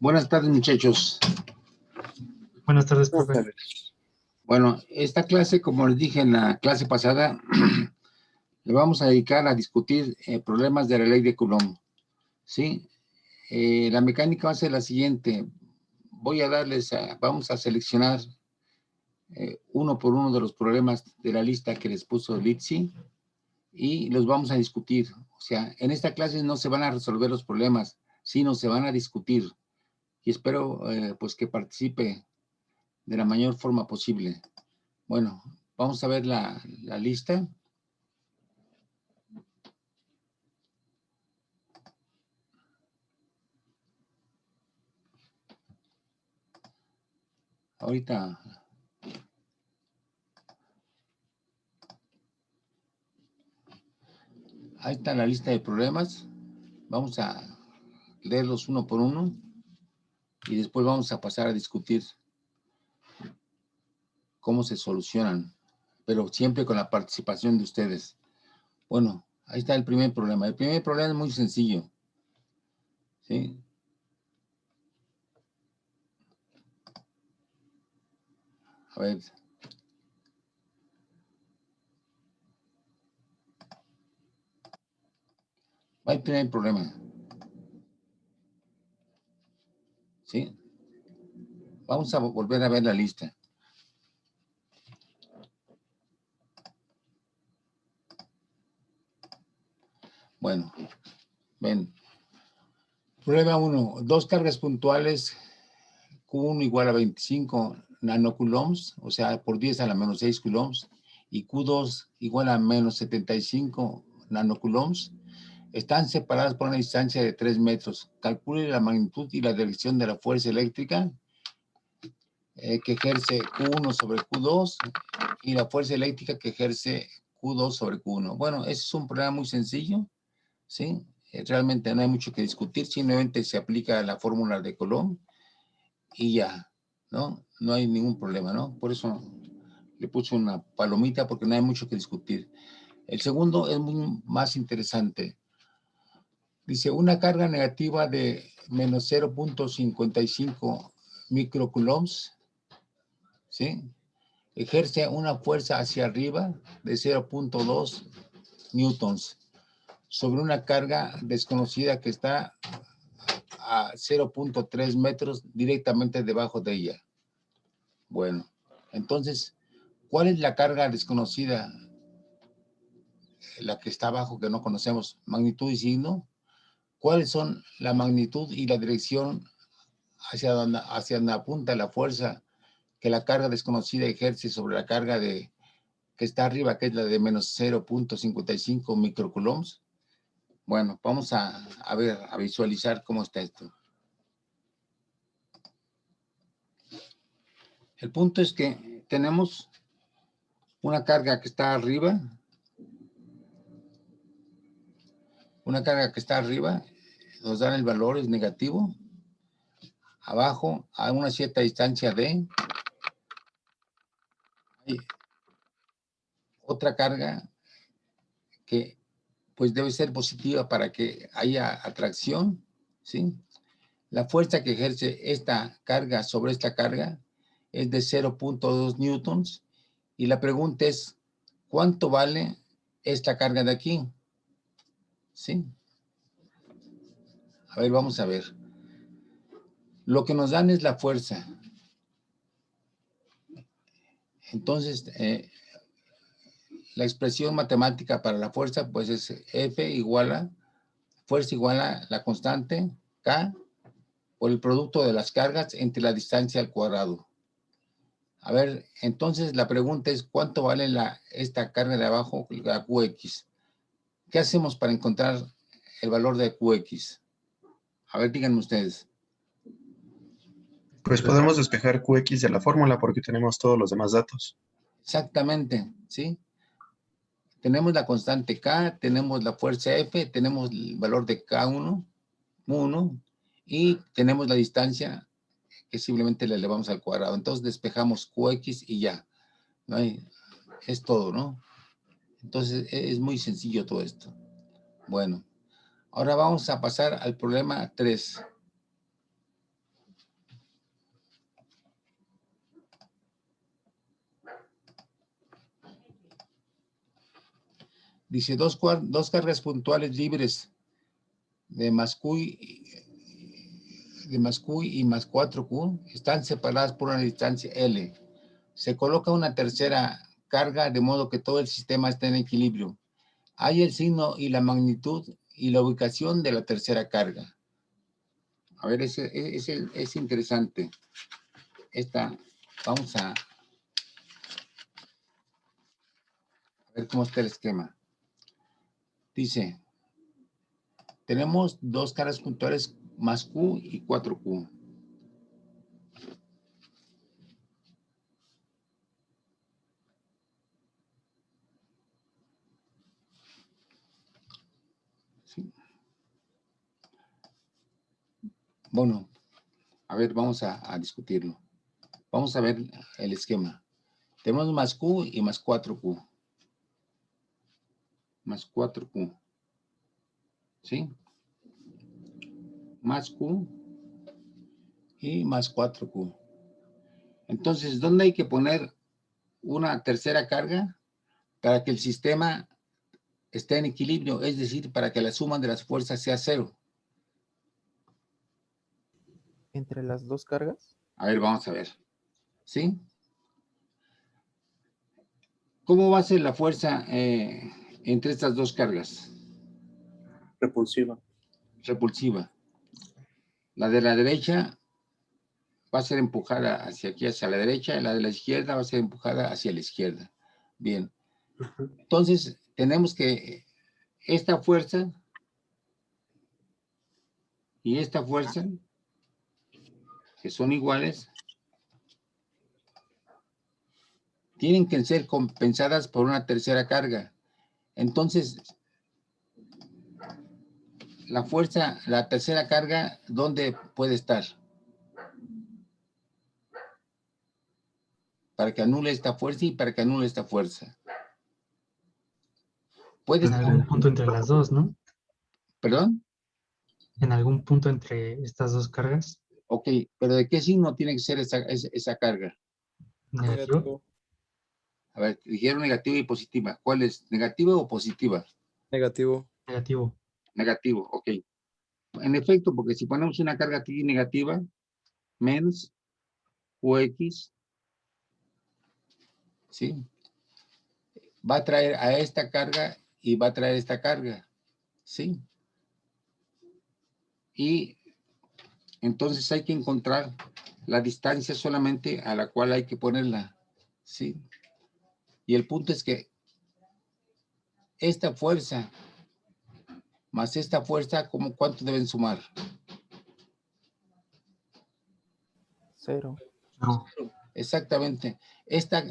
Buenas tardes, muchachos. Buenas tardes, Buenas profe. tardes. Bueno, esta clase, como les dije en la clase pasada, le vamos a dedicar a discutir problemas de la ley de Coulomb, ¿sí? La mecánica va a ser la siguiente. Vamos a seleccionar uno por uno de los problemas de la lista que les puso Litsi y los vamos a discutir. O sea, en esta clase no se van a resolver los problemas, sino se van a discutir. Y espero pues que participe de la mayor forma posible. Bueno, vamos a ver la lista. Ahorita. Ahí está la lista de problemas. Vamos a leerlos uno por uno y después vamos a pasar a discutir cómo se solucionan, pero siempre con la participación de ustedes. Bueno, ahí está el primer problema. El primer problema es muy sencillo, ¿sí? A ver. Va el primer problema, ¿sí? Vamos a volver a ver la lista. Bueno, ven. Prueba 1. Dos cargas puntuales Q1 igual a 25 nanocoulombs, o sea, por 10 a la menos 6 coulombs, y Q2 igual a menos 75 nanocoulombs, están separadas por una distancia de 3 metros. Calcule la magnitud y la dirección de la fuerza eléctrica que ejerce Q1 sobre Q2 y la fuerza eléctrica que ejerce Q2 sobre Q1. Bueno, ese es un problema muy sencillo, ¿sí? Realmente no hay mucho que discutir, simplemente se aplica la fórmula de Coulomb y ya, ¿no? No hay ningún problema, ¿no? Por eso le puse una palomita porque no hay mucho que discutir. El segundo es muy más interesante. Dice, una carga negativa de menos 0.55 microcoulombs, ¿sí? Ejerce una fuerza hacia arriba de 0.2 newtons sobre una carga desconocida que está a 0.3 metros directamente debajo de ella. Bueno, entonces, ¿cuál es la carga desconocida? La que está abajo, que no conocemos, magnitud y signo. ¿Cuáles son la magnitud y la dirección hacia donde apunta la fuerza que la carga desconocida ejerce sobre la carga que está arriba, que es la de menos 0.55 microcoulombs? Bueno, vamos a ver, a visualizar cómo está esto. El punto es que tenemos una carga que está arriba, nos dan el valor, es negativo. Abajo, a una cierta distancia D, hay otra carga que pues debe ser positiva para que haya atracción, ¿sí? La fuerza que ejerce esta carga sobre esta carga es de 0.2 newtons y la pregunta es, ¿cuánto vale esta carga de aquí? ¿Sí? A ver, vamos a ver. Lo que nos dan es la fuerza. Entonces, la expresión matemática para la fuerza, pues es fuerza igual a la constante K por el producto de las cargas entre la distancia al cuadrado. A ver, entonces la pregunta es, ¿cuánto vale esta carga de abajo, la QX? ¿Qué hacemos para encontrar el valor de QX? A ver, díganme ustedes. Pues podemos despejar QX de la fórmula porque tenemos todos los demás datos. Exactamente, ¿sí? Tenemos la constante K, tenemos la fuerza F, tenemos el valor de K1, Mu1, y tenemos la distancia que simplemente le elevamos al cuadrado. Entonces despejamos QX y ya. No hay, es todo, ¿no? Entonces es muy sencillo todo esto. Bueno, ahora vamos a pasar al problema 3. Dice dos cargas puntuales libres de más Q y más 4Q están separadas por una distancia L. Se coloca una tercera carga de modo que todo el sistema esté en equilibrio. Hay el signo y la magnitud y la ubicación de la tercera carga. A ver, es interesante. Vamos a ver cómo está el esquema. Dice, tenemos dos cargas puntuales más Q y 4Q. ¿Sí? Bueno, a ver, vamos a discutirlo. Vamos a ver el esquema. Tenemos más Q y más 4Q. Más 4Q. ¿Sí? Más Q y más 4Q. Entonces, ¿dónde hay que poner una tercera carga? Para que el sistema esté en equilibrio, es decir, para que la suma de las fuerzas sea cero. ¿Entre las dos cargas? A ver, vamos a ver. ¿Sí? ¿Cómo va a ser la fuerza entre estas dos cargas? Repulsiva. Repulsiva. La de la derecha va a ser empujada hacia aquí, hacia la derecha, y la de la izquierda va a ser empujada hacia la izquierda. Bien. Entonces, tenemos que esta fuerza y esta fuerza, que son iguales, tienen que ser compensadas por una tercera carga. Entonces, la fuerza, la tercera carga, ¿dónde puede estar? Para que anule esta fuerza y para que anule esta fuerza. Puede En estar, algún punto entre las dos, ¿no? ¿perdón? En algún punto entre estas dos cargas. Ok, pero ¿de qué signo tiene que ser esa carga? Negativo. A ver, dijeron negativa y positiva. ¿Cuál es? ¿Negativa o positiva? Negativo. Negativo. Negativo, ok. En efecto, porque si ponemos una carga aquí negativa, menos UX, ¿sí? Va a traer a esta carga y va a traer esta carga, ¿sí? Y entonces hay que encontrar la distancia solamente a la cual hay que ponerla, ¿sí? Y el punto es que esta fuerza más esta fuerza, ¿cuánto deben sumar? 0. No. Exactamente.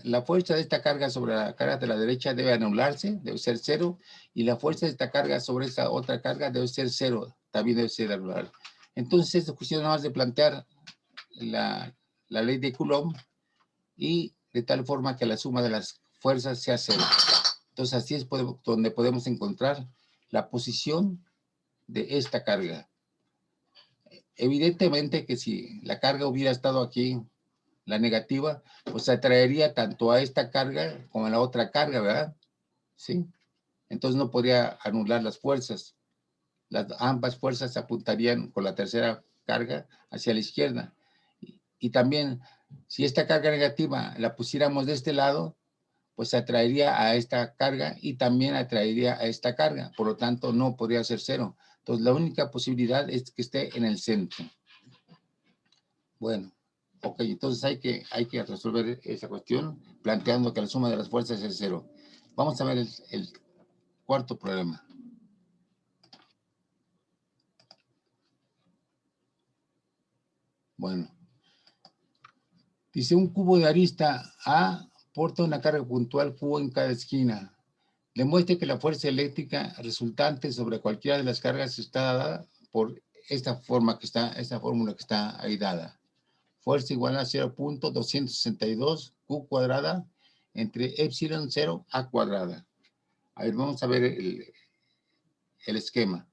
La fuerza de esta carga sobre la carga de la derecha debe anularse, debe ser 0, y la fuerza de esta carga sobre esta otra carga debe ser 0, también debe ser anular. Entonces, es cuestión nada más de plantear la ley de Coulomb y de tal forma que la suma de las fuerzas sea 0. Entonces, así es donde podemos encontrar la posición de esta carga. Evidentemente que si la carga hubiera estado aquí, la negativa, pues atraería tanto a esta carga como a la otra carga, ¿verdad? Sí. Entonces no podría anular las fuerzas. Ambas fuerzas apuntarían con la tercera carga hacia la izquierda. Y también, si esta carga negativa la pusiéramos de este lado, pues atraería a esta carga y también atraería a esta carga. Por lo tanto, no podría ser 0. Entonces, la única posibilidad es que esté en el centro. Bueno, ok, entonces hay que resolver esa cuestión planteando que la suma de las fuerzas es 0. Vamos a ver el cuarto problema. Bueno, dice un cubo de arista A porta una carga puntual Q en cada esquina. Demuestre que la fuerza eléctrica resultante sobre cualquiera de las cargas está dada por esta fórmula que está ahí dada. Fuerza igual a 0.262 Q cuadrada entre epsilon 0 A cuadrada. A ver, vamos a ver el esquema.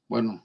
Bueno,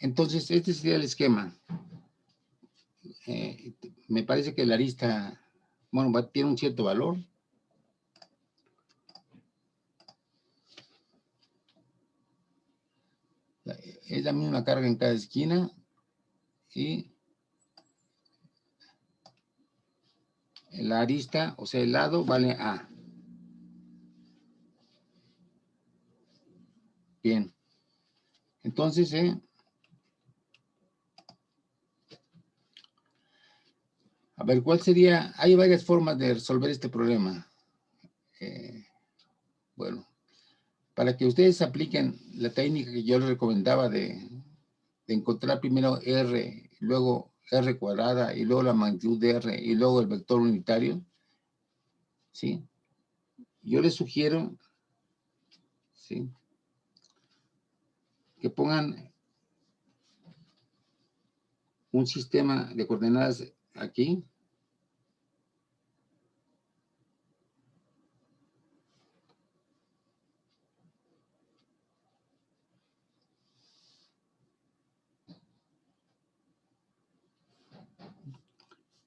Entonces, este sería el esquema. Me parece que la arista, bueno, tiene un cierto valor. Es la misma carga en cada esquina y la arista, o sea, el lado vale A. Bien. Entonces, a ver, ¿cuál sería? Hay varias formas de resolver este problema. Bueno, para que ustedes apliquen la técnica que yo les recomendaba de encontrar primero R, luego R cuadrada, y luego la magnitud de R, y luego el vector unitario, ¿sí? Yo les sugiero, ¿sí?, que pongan un sistema de coordenadas aquí.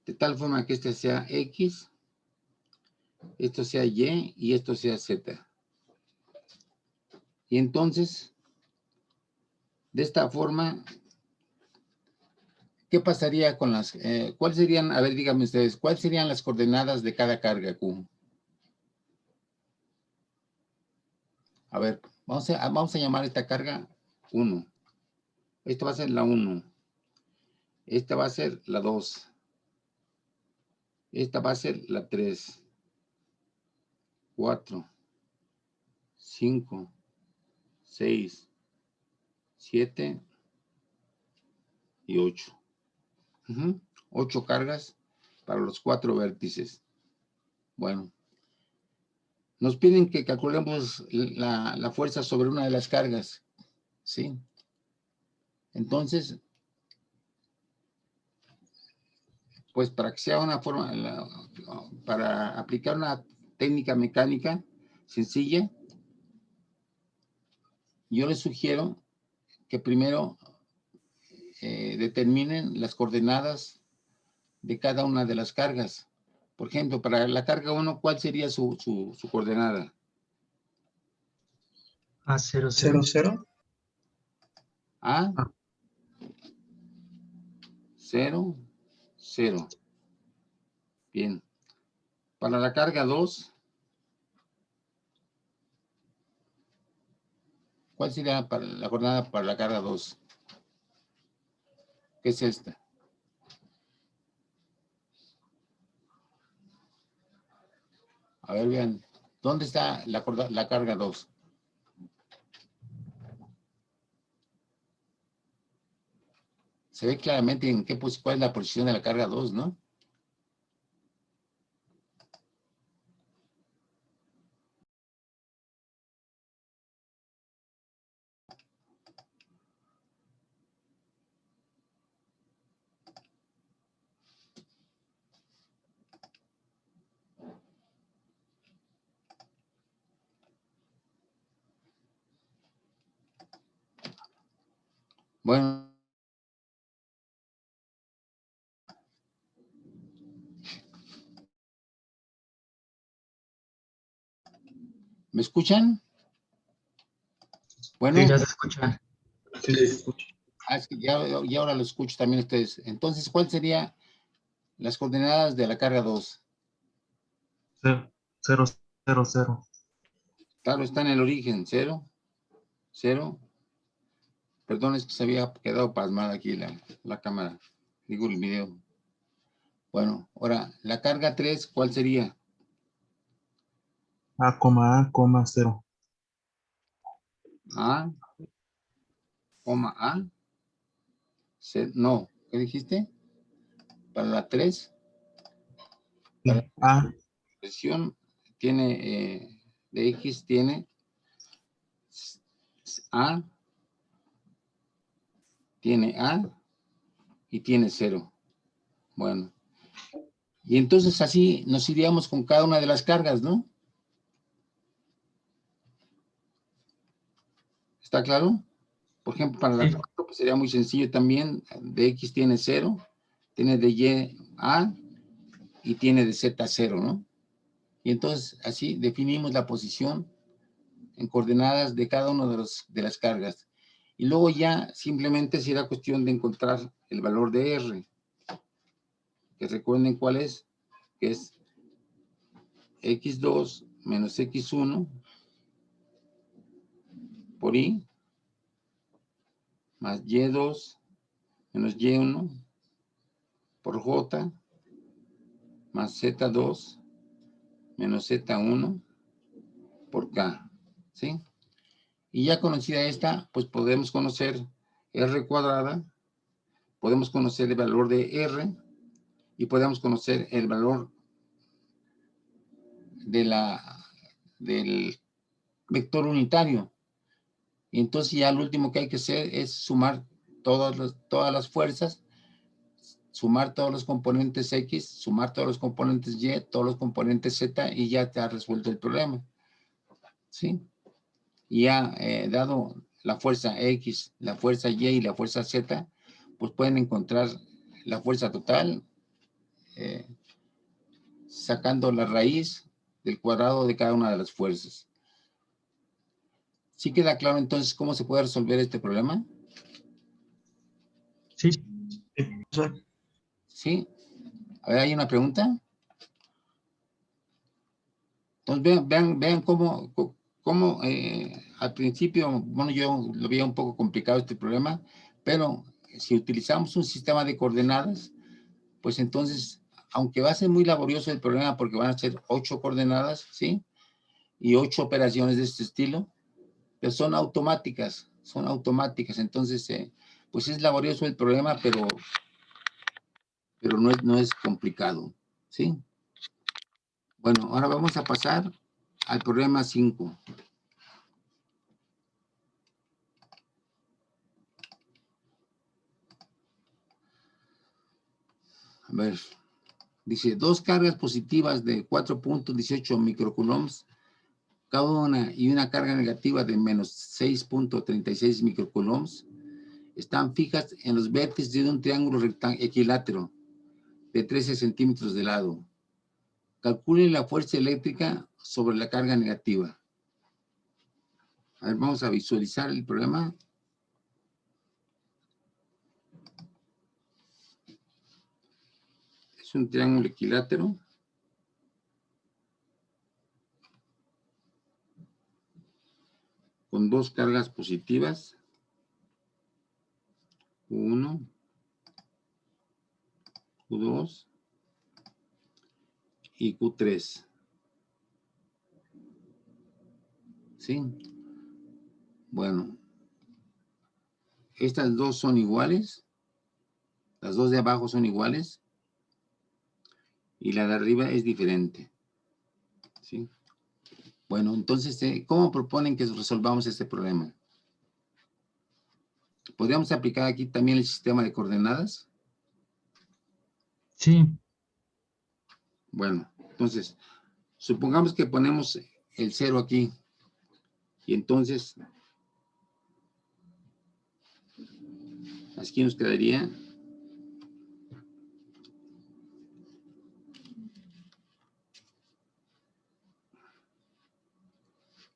De tal forma que este sea X, esto sea Y y esto sea Z. Y entonces, de esta forma, ¿qué pasaría con las, cuáles serían, a ver, díganme ustedes, cuáles serían las coordenadas de cada carga Q? A ver, vamos a llamar esta carga 1. Esta va a ser la 1. Esta va a ser la 2. Esta va a ser la 3. 4. 5. 6. 7. Y 8. 8 cargas para los 4 vértices. Bueno. Nos piden que calculemos la fuerza sobre una de las cargas. ¿Sí? Entonces, pues para que sea una forma, para aplicar una técnica mecánica sencilla, yo les sugiero que primero determinen las coordenadas de cada una de las cargas. Por ejemplo, para la carga 1, ¿cuál sería su coordenada? A00. 0, 0. A, Ah. 0, 0. Bien. Para la carga 2, ¿cuál sería la coordenada para la carga 2? ¿Qué es esta? A ver, vean, ¿dónde está la carga 2? Se ve claramente en cuál es la posición de la carga 2, ¿no? Bueno. ¿Me escuchan? Bueno. Sí, ya se escucha. Sí, se escucha. Es que ya ahora lo escucho también ustedes. Entonces, ¿cuál serían las coordenadas de la carga 2? 0, 0, 0. Claro, está en el origen, 0, 0. Perdón, es que se había quedado pasmada aquí la cámara. Digo, el video. Bueno, ahora, la carga 3, ¿cuál sería? A, 0. A, A. No, ¿qué dijiste? Para la 3, para Sí, A, la presión tiene, de X tiene A, y tiene 0. Bueno. Y entonces así nos iríamos con cada una de las cargas, ¿no? ¿Está claro? Por ejemplo, para la Sí. 4, pues sería muy sencillo también. De X tiene 0, tiene de Y A y tiene de Z 0, ¿no? Y entonces así definimos la posición en coordenadas de cada uno de las cargas. Y luego ya simplemente será cuestión de encontrar el valor de R. Que recuerden cuál es, que es X2 menos X1 por Y más Y2 menos Y1 por J más Z2 menos Z1 por K, ¿sí? Y ya conocida esta, pues podemos conocer R cuadrada, podemos conocer el valor de R y podemos conocer el valor del vector unitario. Y entonces ya lo último que hay que hacer es sumar todas las fuerzas, sumar todos los componentes X, sumar todos los componentes Y, todos los componentes Z, y ya te ha resuelto el problema, ¿sí? Y ya dado la fuerza X, la fuerza Y y la fuerza Z, pues pueden encontrar la fuerza total sacando la raíz del cuadrado de cada una de las fuerzas. ¿Sí queda claro entonces cómo se puede resolver este problema? Sí, ¿Sí? A ver, ¿hay una pregunta? Entonces vean cómo al principio, bueno, yo lo veía un poco complicado este problema, pero si utilizamos un sistema de coordenadas, pues entonces, aunque va a ser muy laborioso el problema porque van a ser 8 coordenadas, ¿sí? Y 8 operaciones de este estilo, pero son automáticas, entonces, pues es laborioso el problema, pero no es complicado, ¿sí? Bueno, ahora vamos a pasar al problema 5. A ver, dice, dos cargas positivas de 4.18 microcoulombs cada una y una carga negativa de menos 6.36 microcoulombs están fijas en los vértices de un triángulo equilátero de 13 centímetros de lado. Calcule la fuerza eléctrica sobre la carga negativa. A ver, vamos a visualizar el problema. Es un triángulo equilátero. Con dos cargas positivas. Q1, Q2 y Q3. ¿Sí? Bueno, estas dos son iguales. Las dos de abajo son iguales. Y la de arriba es diferente. ¿Sí? Bueno, entonces, ¿cómo proponen que resolvamos este problema? ¿Podríamos aplicar aquí también el sistema de coordenadas? sí, Bueno, entonces, supongamos que ponemos el 0 aquí. Y entonces, aquí nos quedaría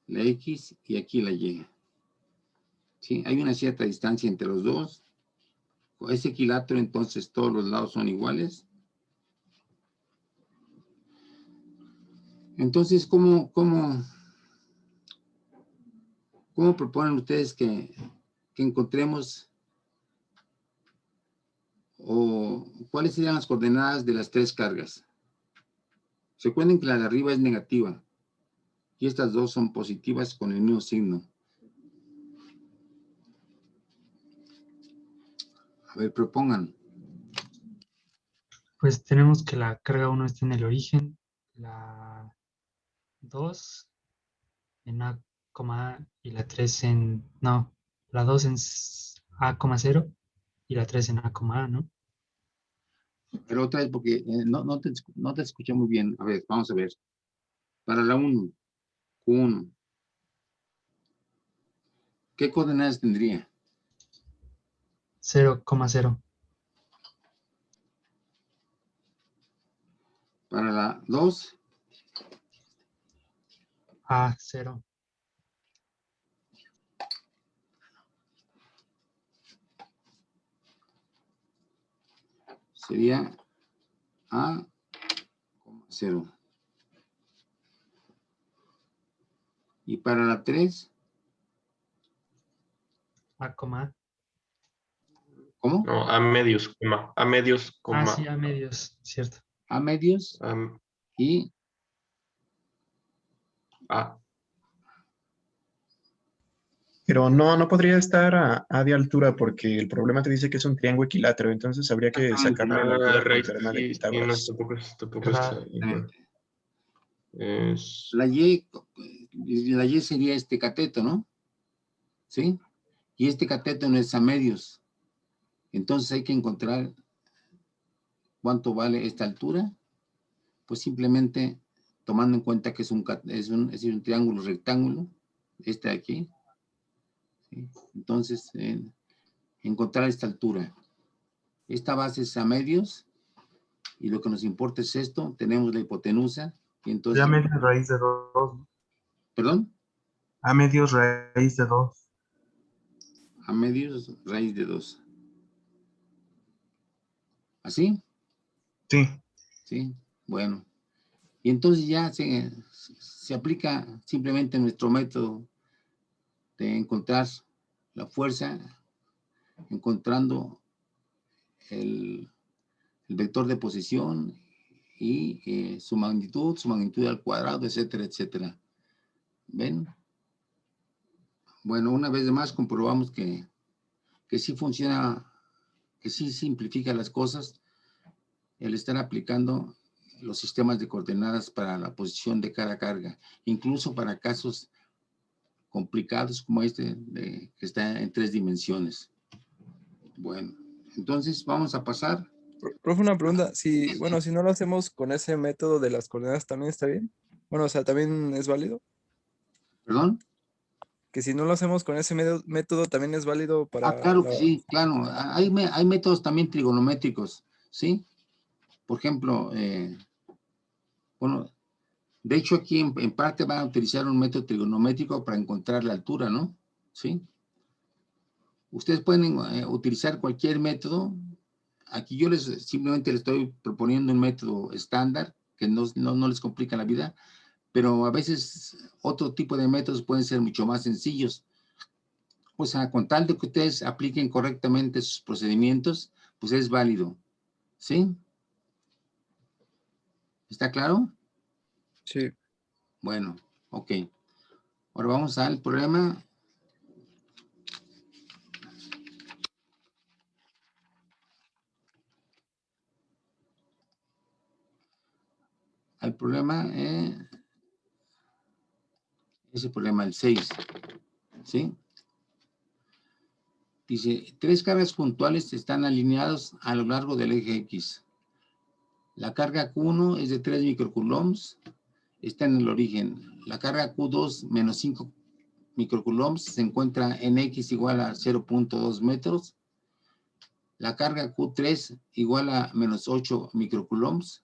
la X y aquí la Y. ¿Sí? Hay una cierta distancia entre los dos. Es equilátero, entonces todos los lados son iguales. Entonces, ¿cómo proponen ustedes que encontremos o cuáles serían las coordenadas de las tres cargas? Recuerden que la de arriba es negativa y estas dos son positivas con el mismo signo. A ver, propongan. pues tenemos que la carga 1 está en el origen, la 2 en A, A y la 3 en, no, la 2 en A, 0 y la 3 en A, A, ¿no? Pero otra vez porque no te escuché muy bien. A ver, vamos a ver. Para la 1, Q1, ¿qué coordenadas tendría? 0,0. Para la 2, A, 0. sería A, 0. Y para la 3, A, coma. ¿cómo? No, a medios, Ah, coma, sí, a medios, cierto. A medios am, y a. Pero no podría estar a de altura porque el problema te dice que es un triángulo equilátero, entonces habría que sacarle la altura por Raíz, teorema de sí, no, Pitágoras. tampoco Claro. está igual. Es, la Y sería este cateto, ¿no? ¿Sí? Y este cateto no es a medios. Entonces hay que encontrar cuánto vale esta altura. Pues simplemente tomando en cuenta que es un triángulo rectángulo, este de aquí. ¿Sí? Entonces, encontrar esta altura. Esta base es a medios y lo que nos importa es esto. Tenemos la hipotenusa y entonces... Ya medios raíz de 2. ¿Perdón? A medios raíz de 2. A medios raíz de 2. ¿Así? Sí. Sí, bueno. Y entonces ya se aplica simplemente nuestro método de encontrar la fuerza, encontrando el vector de posición y su magnitud al cuadrado, etcétera, etcétera. ¿Ven? Bueno, una vez más comprobamos que sí funciona, que sí simplifica las cosas el estar aplicando los sistemas de coordenadas para la posición de cada carga, incluso para casos complicados como este que está en 3 dimensiones. Bueno, entonces vamos a pasar. Profe, una pregunta. Si, bueno, si no lo hacemos con ese método de las coordenadas, ¿también está bien? Bueno, o sea, ¿también es válido? ¿Perdón? Que si no lo hacemos con ese método, ¿también es válido para Claro que la... sí, claro. Hay métodos también trigonométricos, ¿sí? Por ejemplo, bueno, de hecho aquí en parte van a utilizar un método trigonométrico para encontrar la altura, ¿no? ¿Sí? Ustedes pueden utilizar cualquier método. Aquí yo simplemente les estoy proponiendo un método estándar que no les complica la vida, pero a veces otro tipo de métodos pueden ser mucho más sencillos. O sea, con tal de que ustedes apliquen correctamente sus procedimientos, pues es válido. ¿Sí? ¿Está claro? Sí. Bueno, ok. Ahora vamos al problema. Al problema, ese problema, el 6. ¿Sí? Dice, 3 cargas puntuales están alineadas a lo largo del eje X. La carga Q1 es de 3 microcoulombs, está en el origen. La carga Q2 menos 5 microcoulombs se encuentra en X igual a 0.2 metros. La carga Q3 igual a menos 8 microcoulombs.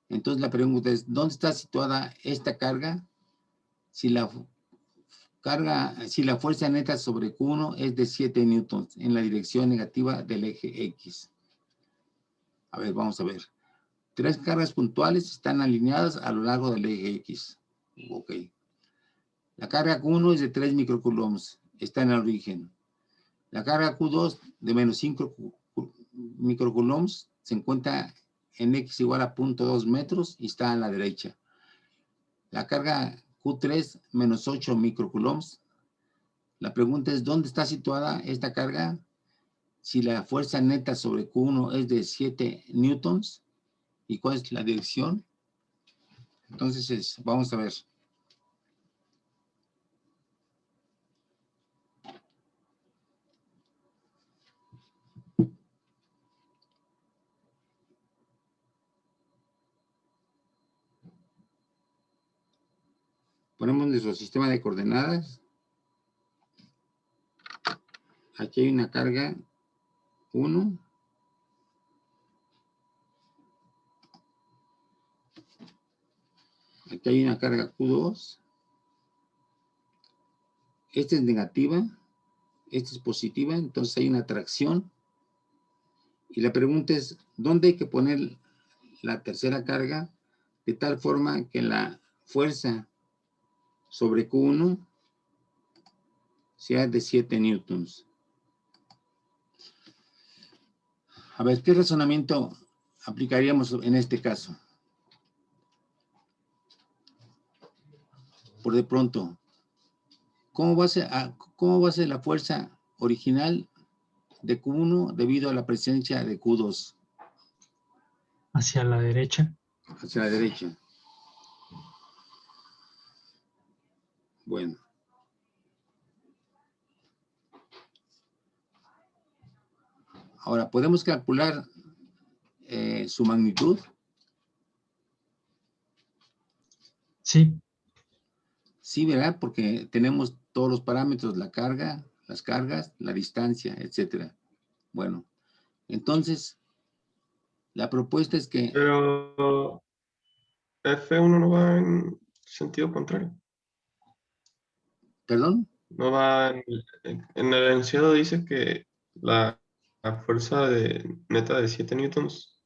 Entonces la pregunta es, ¿dónde está situada esta carga? Si la fuerza neta sobre Q1 es de 7 newtons en la dirección negativa del eje X. A ver, vamos a ver. 3 cargas puntuales están alineadas a lo largo del eje X. Ok. La carga Q1 es de 3 microcoulombs, está en el origen. La carga Q2 de menos 5 microcoulombs se encuentra en X igual a 0.2 metros y está a la derecha. La carga Q3 menos 8 microcoulombs. La pregunta es, ¿dónde está situada esta carga? Si la fuerza neta sobre Q1 es de 7 newtons, ¿y cuál es la dirección? Entonces, vamos a ver. Ponemos nuestro sistema de coordenadas. Aquí hay una carga Q1. Aquí hay una carga Q2. Esta es negativa. Esta es positiva. Entonces hay una atracción. Y la pregunta es, ¿dónde hay que poner la tercera carga? De tal forma que la fuerza sobre Q1 sea de 7 newtons. A ver, ¿qué razonamiento aplicaríamos en este caso? Por de pronto, ¿cómo va a ser la fuerza original de Q1 debido a la presencia de Q2? Hacia la derecha. Hacia la derecha. Bueno. Ahora, ¿podemos calcular su magnitud? Sí, Sí, ¿verdad? Porque tenemos todos los parámetros, la carga, las cargas, la distancia, etcétera. Bueno, entonces, la propuesta es que... Pero F1 no va en sentido contrario. ¿Perdón? No va en el enunciado dice que la fuerza neta de 7 newtons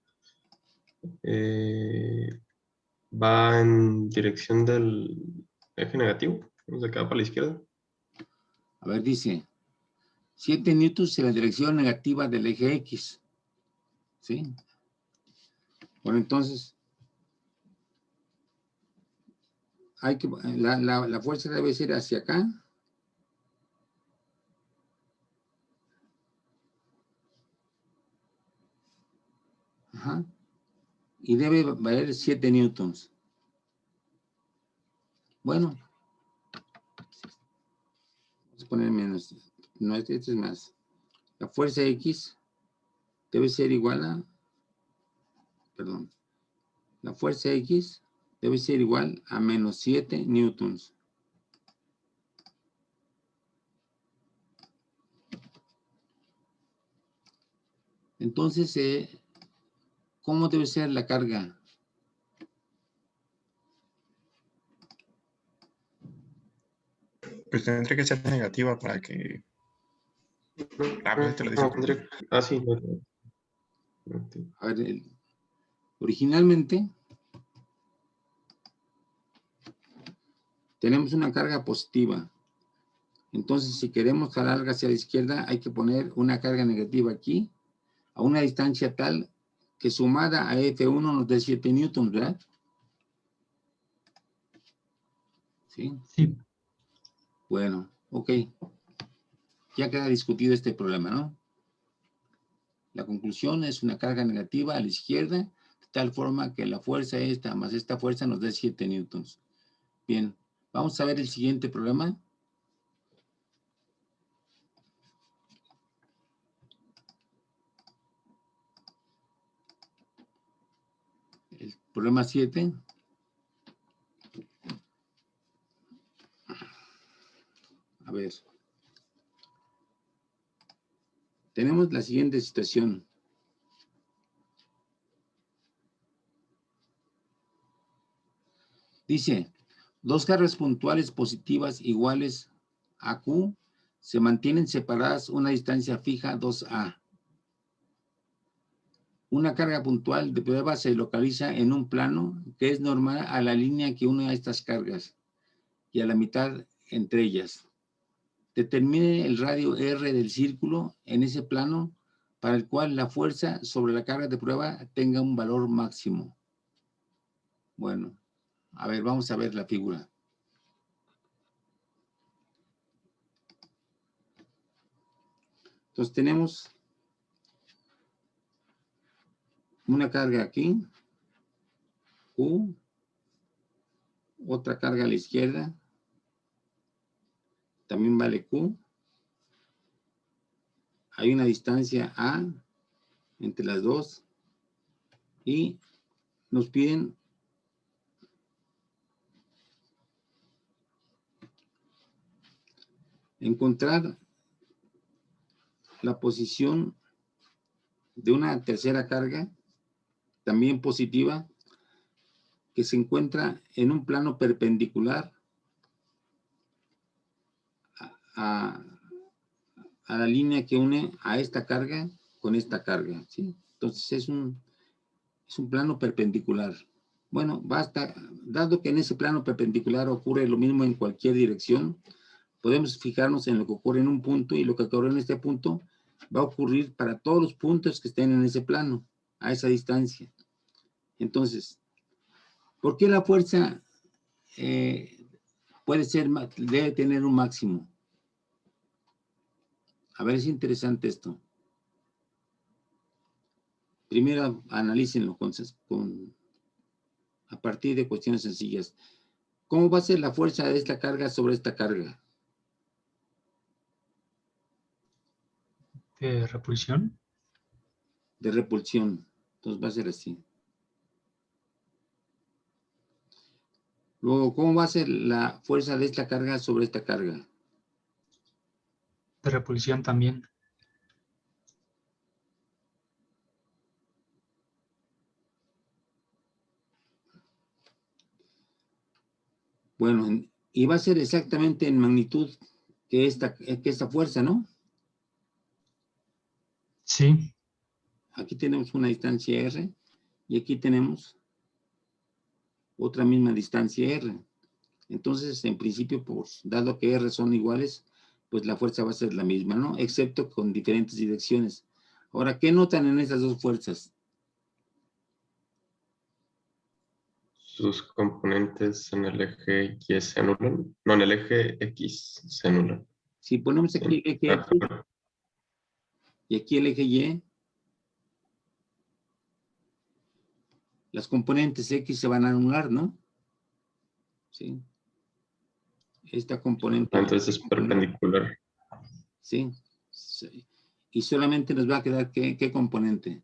va en dirección del eje negativo, o sea, que va para la izquierda. A ver, dice, 7 newtons en la dirección negativa del eje X. ¿Sí? Bueno, entonces, la fuerza debe ser hacia acá. Ajá. Y debe valer 7 newtons. Bueno, vamos a poner menos. No, este es más. La fuerza X debe ser igual a... Perdón. La fuerza X debe ser igual a menos 7 newtons. Entonces, ¿cómo debe ser la carga? Pues tendría que ser negativa para que... Ah, pues te lo dice. No, tendría... Ah, sí. A ver, originalmente tenemos una carga positiva. Entonces, si queremos jalar hacia la izquierda, hay que poner una carga negativa aquí, a una distancia tal que sumada a F1 nos dé 7 newtons, ¿verdad? ¿Sí? sí. Bueno, ok. Ya queda discutido este problema, ¿no? La conclusión es una carga negativa a la izquierda, de tal forma que la fuerza esta más esta fuerza nos dé 7 newtons. Bien, vamos a ver el siguiente problema. El problema 7. A ver. Tenemos la siguiente situación. Dice, dos cargas puntuales positivas iguales a Q se mantienen separadas una distancia fija 2A. Una carga puntual de prueba se localiza en un plano que es normal a la línea que une a estas cargas y a la mitad entre ellas. Determine el radio R del círculo en ese plano para el cual la fuerza sobre la carga de prueba tenga un valor máximo. Bueno, a ver, vamos a ver la figura. Entonces tenemos una carga aquí, Q, otra carga a la izquierda, también vale Q. Hay una distancia A entre las dos y nos piden encontrar la posición de una tercera carga, también positiva, que se encuentra en un plano perpendicular a la línea que une a esta carga con esta carga, ¿sí? Entonces es un plano perpendicular. Bueno, basta, dado que en ese plano perpendicular ocurre lo mismo en cualquier dirección, podemos fijarnos en lo que ocurre en un punto, y lo que ocurre en este punto va a ocurrir para todos los puntos que estén en ese plano, a esa distancia. Entonces, ¿por qué la fuerza debe tener un máximo? A ver, es interesante esto. Primero, analícenlo a partir de cuestiones sencillas. ¿Cómo va a ser la fuerza de esta carga sobre esta carga? ¿De repulsión? De repulsión. Entonces va a ser así. Luego, ¿cómo va a ser la fuerza de esta carga sobre esta carga? De repulsión también. Bueno, y va a ser exactamente en magnitud que esta fuerza, ¿no? Sí, Aquí tenemos una distancia R y aquí tenemos otra misma distancia R. Entonces, en principio, pues, dado que R son iguales, pues la fuerza va a ser la misma, ¿no? Excepto con diferentes direcciones. Ahora, ¿qué notan en estas dos fuerzas? Sus componentes en el eje Y se anulan. No, en el eje X se anulan. Si ponemos aquí el eje X y aquí el eje Y, las componentes X se van a anular, ¿no? Sí. Esta componente. Entonces es perpendicular. Sí. Sí. Y solamente nos va a quedar ¿qué componente?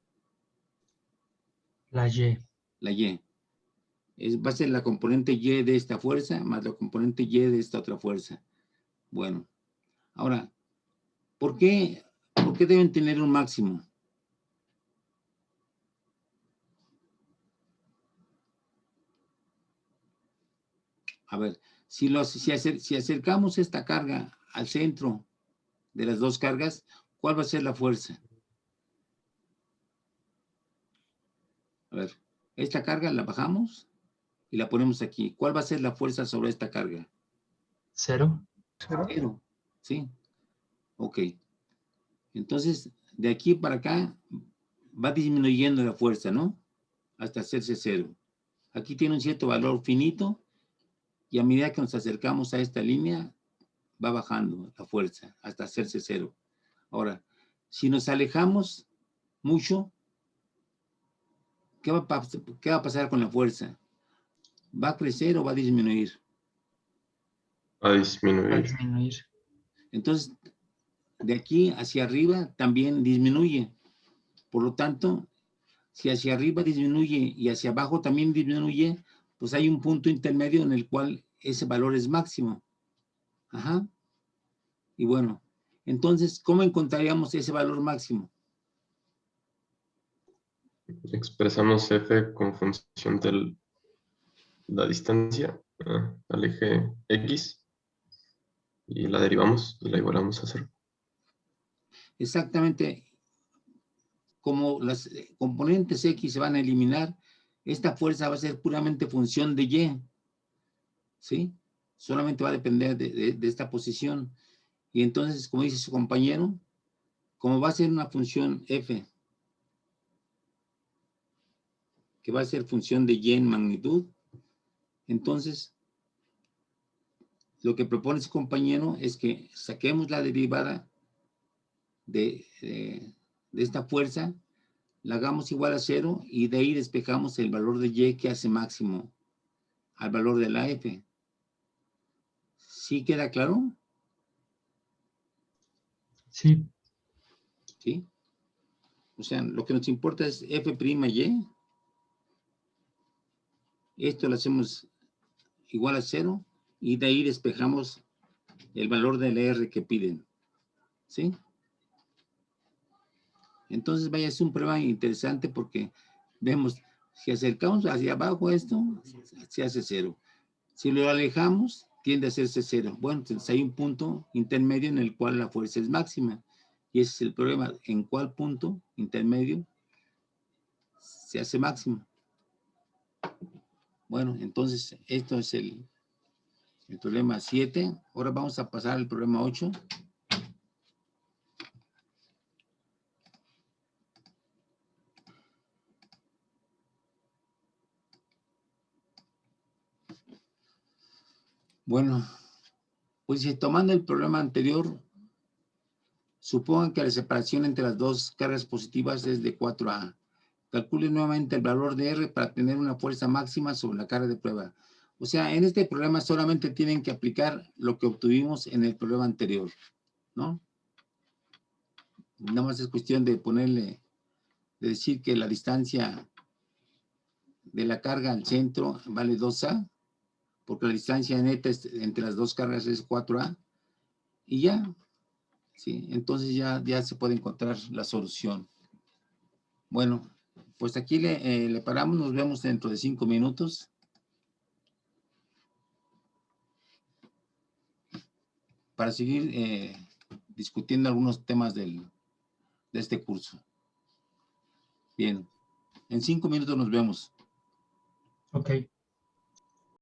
la Y. La Y. Va a ser la componente Y de esta fuerza más la componente Y de esta otra fuerza. Bueno. Ahora, ¿por qué deben tener un máximo? A ver, si acercamos esta carga al centro de las dos cargas, ¿cuál va a ser la fuerza? A ver, esta carga la bajamos y la ponemos aquí. ¿Cuál va a ser la fuerza sobre esta carga? 0. Cero. ¿Sí? Ok. Entonces, de aquí para acá va disminuyendo la fuerza, ¿no? Hasta hacerse 0. Aquí tiene un cierto valor finito y a medida que nos acercamos a esta línea, va bajando la fuerza hasta hacerse 0. Ahora, si nos alejamos mucho, ¿qué va a pasar con la fuerza? ¿Va a crecer o va a disminuir? Va a disminuir. Va a disminuir. Entonces, de aquí hacia arriba también disminuye. Por lo tanto, si hacia arriba disminuye y hacia abajo también disminuye, pues hay un punto intermedio en el cual ese valor es máximo. Ajá. Y bueno, entonces, ¿cómo encontraríamos ese valor máximo? Expresamos F con función de la distancia al eje X y la derivamos y la igualamos a 0. Exactamente. Como las componentes X se van a eliminar, esta fuerza va a ser puramente función de Y. ¿Sí? Solamente va a depender de esta posición. Y entonces, como dice su compañero, como va a ser una función F, que va a ser función de Y en magnitud, entonces, lo que propone su compañero es que saquemos la derivada de esta fuerza, la hagamos igual a 0 y de ahí despejamos el valor de Y que hace máximo al valor de la F. ¿Sí queda claro? Sí, ¿Sí? O sea, lo que nos importa es F'Y. Esto lo hacemos igual a 0 y de ahí despejamos el valor del R que piden. ¿Sí? Entonces, vaya, es un problema interesante porque vemos, si acercamos hacia abajo esto, se hace 0. Si lo alejamos, tiende a hacerse 0. Bueno, entonces hay un punto intermedio en el cual la fuerza es máxima. Y ese es el problema, en cuál punto intermedio se hace máximo. Bueno, entonces esto es el problema 7. Ahora vamos a pasar al problema 8. Bueno, pues si tomando el problema anterior, supongan que la separación entre las dos cargas positivas es de 4A. Calcule nuevamente el valor de R para tener una fuerza máxima sobre la carga de prueba. O sea, en este problema solamente tienen que aplicar lo que obtuvimos en el problema anterior, ¿no? Nada más es cuestión de ponerle, de decir que la distancia de la carga al centro vale 2A, porque la distancia neta entre las dos cargas es 4A, y ya, ¿sí? Entonces ya se puede encontrar la solución. Bueno, pues aquí le paramos, nos vemos dentro de 5 minutos. Para seguir discutiendo algunos temas de este curso. Bien, en 5 minutos nos vemos. Ok.